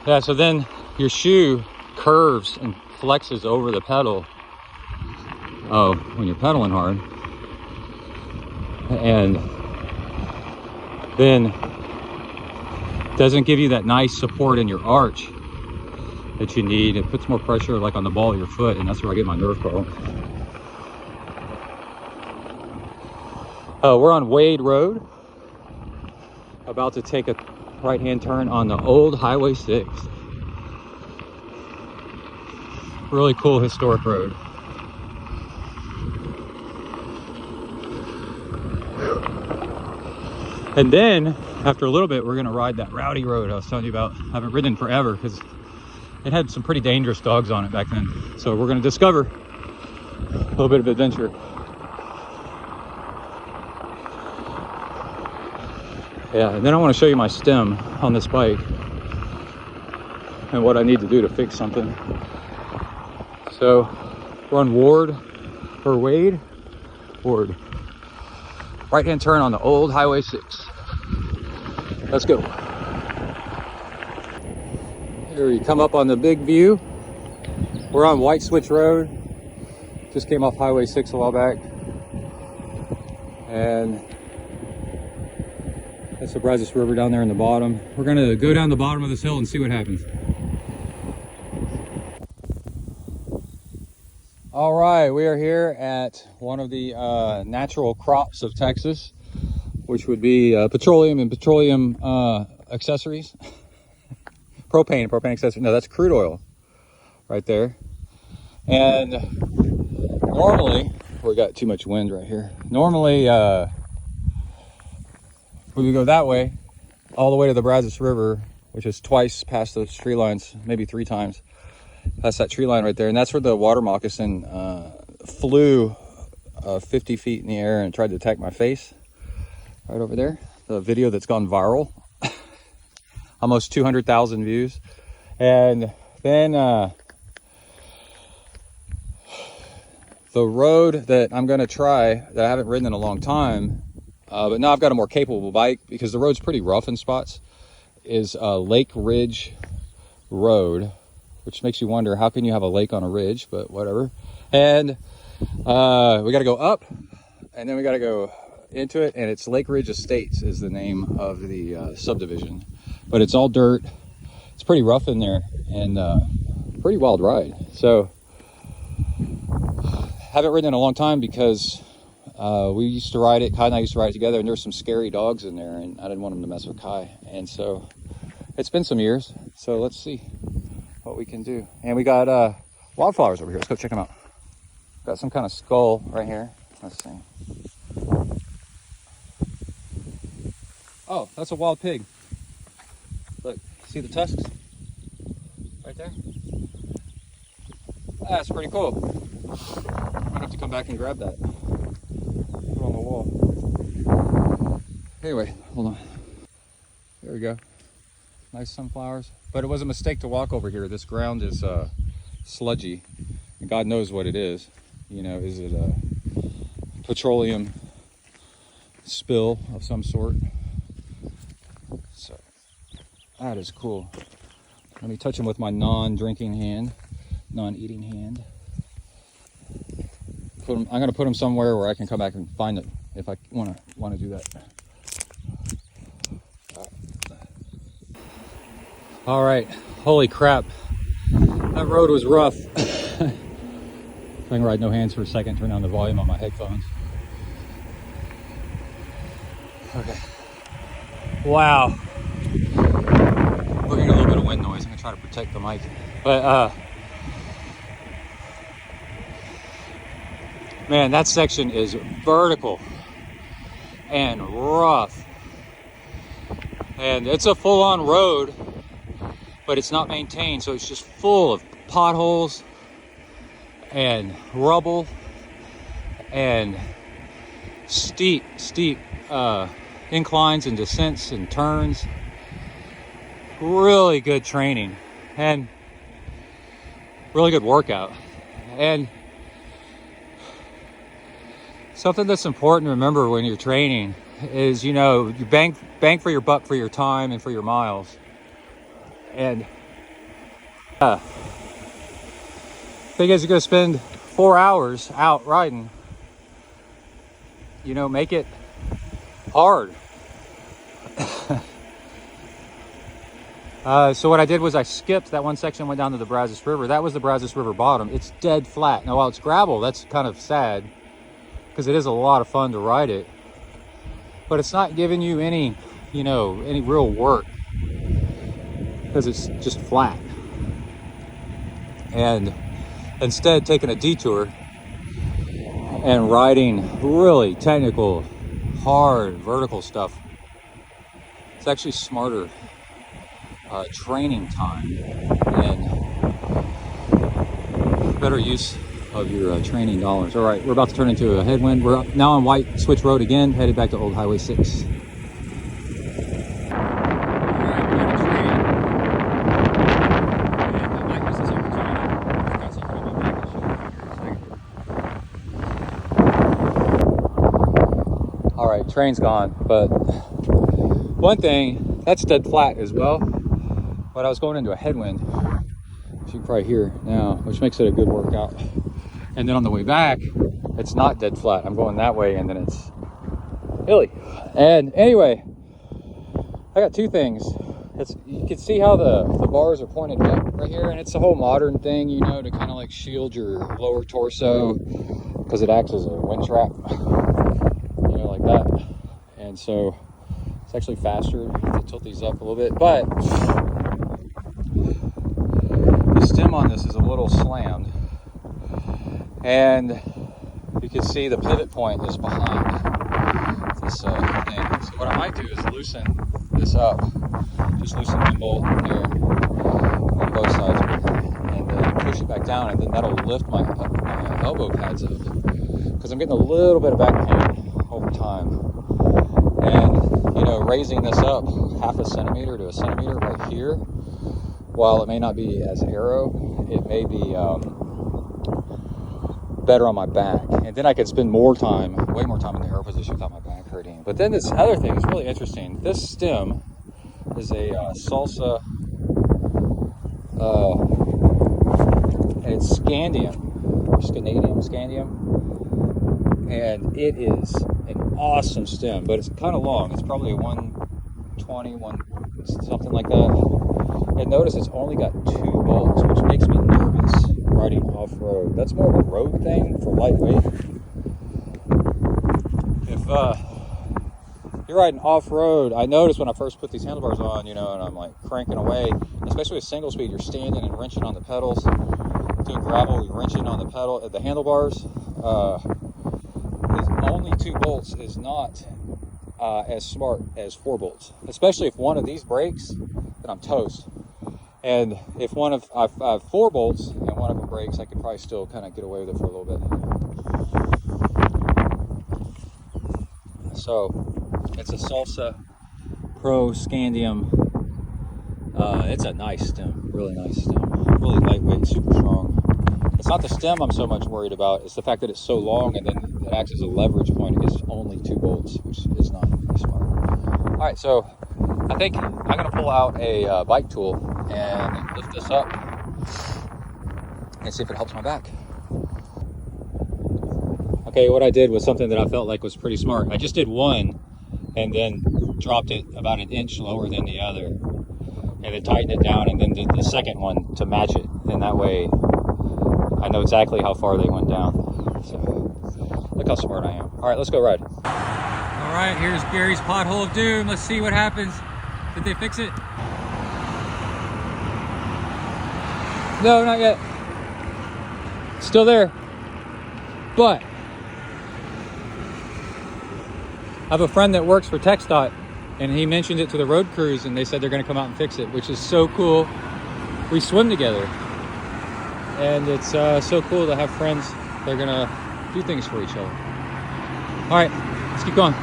Yeah, so then your shoe curves and flexes over the pedal when you're pedaling hard, and then doesn't give you that nice support in your arch that you need. It puts more pressure like on the ball of your foot, and that's where I get my nerve problem. We're on Wade Road, about to take a right-hand turn on the old Highway 6. Really cool historic road. And then after a little bit, we're gonna ride that rowdy road I was telling you about. I haven't ridden in forever because it had some pretty dangerous dogs on it back then. So we're gonna discover a little bit of adventure. Yeah, and then I want to show you my stem on this bike and what I need to do to fix something. So we're on Ward. Right-hand turn on the old Highway 6. Let's go. Here you come up on the big view. We're on White Switch Road. Just came off Highway 6 a while back. And that's the Brazos River down there in the bottom. We're gonna go down the bottom of this hill and see what happens. All right, we are here at one of the natural crops of Texas, which would be petroleum and petroleum accessories. propane accessories. No, that's crude oil right there. And normally, we got too much wind right here. Normally, we would go that way, all the way to the Brazos River, which is twice past those tree lines, maybe 3 times past that tree line right there. And that's where the water moccasin flew 50 feet in the air and tried to attack my face right over there. The video that's gone viral, almost 200,000 views. And then the road that I'm gonna try, that I haven't ridden in a long time, but now I've got a more capable bike because the road's pretty rough in spots, is Lake Ridge Road, which makes you wonder, how can you have a lake on a ridge? But whatever. And we got to go up, and then we got to go into it, and it's Lake Ridge Estates is the name of the subdivision. But it's all dirt. It's pretty rough in there, and pretty wild ride. So haven't ridden in a long time because we used to ride it. Kai and I used to ride it together, and there's some scary dogs in there, and I didn't want them to mess with Kai. And so it's been some years. So let's see what we can do. And we got wildflowers over here. Let's go check them out. Got some kind of skull right here. Let's see. Oh, that's a wild pig. Look, see the tusks right there? That's pretty cool. Might have to come back and grab that. Put it on the wall. Anyway, hold on. There we go. Nice sunflowers. But it was a mistake to walk over here. This ground is sludgy. And God knows what it is. You know, is it a petroleum spill of some sort? So that is cool. Let me touch them with my non-drinking hand, non-eating hand. I'm going to put them somewhere where I can come back and find it if I want to do that. All right, holy crap, that road was rough. I can ride no hands for a second, turn down the volume on my headphones. Okay. Wow. We're getting a little bit of wind noise. I'm gonna try to protect the mic. But man, that section is vertical and rough. And it's a full-on road, but it's not maintained, so it's just full of potholes and rubble and steep inclines and descents and turns. Really good training and really good workout. And something that's important to remember when you're training is, you know, you bang for your buck for your time and for your miles. And Thing is, you're gonna spend 4 hours out riding. You know, make it hard. So what I did was I skipped that one section, went down to the Brazos River. That was the Brazos River bottom. It's dead flat. Now, while it's gravel, that's kind of sad because it is a lot of fun to ride it, but it's not giving you any, you know, any real work because it's just flat. And instead, taking a detour and riding really technical, hard, vertical stuff, it's actually smarter training time and better use of your training dollars. All right, we're about to turn into a headwind. We're now on White Switch Road again, headed back to Old Highway 6. All right, train's gone, but one thing, that's dead flat as well, but I was going into a headwind, as you can probably hear now, which makes it a good workout. And then on the way back, it's not dead flat. I'm going that way, and then it's hilly. And anyway, I got two things. You can see how the bars are pointed up right here, and it's a whole modern thing, you know, to kind of like shield your lower torso because it acts as a wind trap, you know, like that. And so it's actually faster to tilt these up a little bit, but the stem on this is a little slammed, and you can see the pivot point is behind this thing. So what I might do is loosen this up, just loosen the bolt here on both sides of it, and then push it back down, and then that'll lift my elbow pads up, because I'm getting a little bit of back pain over time. And, you know, raising this up 1/2 centimeter to 1 centimeter right here, while it may not be as arrow, it may be better on my back. And then I could spend more time, way more time in the arrow position without my back hurting. But then this other thing is really interesting. This stem is a Salsa, and it's Scandium, or Scandium. And it is an awesome stem, but it's kind of long. It's probably a 120, something like that. And notice it's only got 2 bolts, which makes me nervous riding off-road. That's more of a road thing for lightweight. If you're riding off-road, I noticed when I first put these handlebars on, you know, and I'm like cranking away, especially with single speed, you're standing and wrenching on the pedals. Doing gravel, you're wrenching on the handlebars. Only 2 bolts is not as smart as 4 bolts, especially if one of these breaks, then I'm toast. And if I have 4 bolts and one of them breaks, I could probably still kind of get away with it for a little bit. So it's a Salsa Pro Scandium. It's a nice stem, really nice stem, really lightweight, super strong. It's not the stem I'm so much worried about, it's the fact that it's so long, and then it acts as a leverage point against only 2 bolts, which is not very smart. All right, so I think I'm gonna pull out a bike tool and lift this up and see if it helps my back. Okay, what I did was something that I felt like was pretty smart. I just did one and then dropped it about 1 inch lower than the other, and then tightened it down, and then did the second one to match it, and that way I know exactly how far they went down. So look how smart I am. All right, let's go ride. All right, here's Gary's pothole of doom. Let's see what happens. Did they fix it? No, not yet. Still there. But I have a friend that works for TxDOT, and he mentioned it to the road crews, and they said they're gonna come out and fix it, which is so cool. We swim together, and it's so cool to have friends that are gonna do things for each other. All right, let's keep going.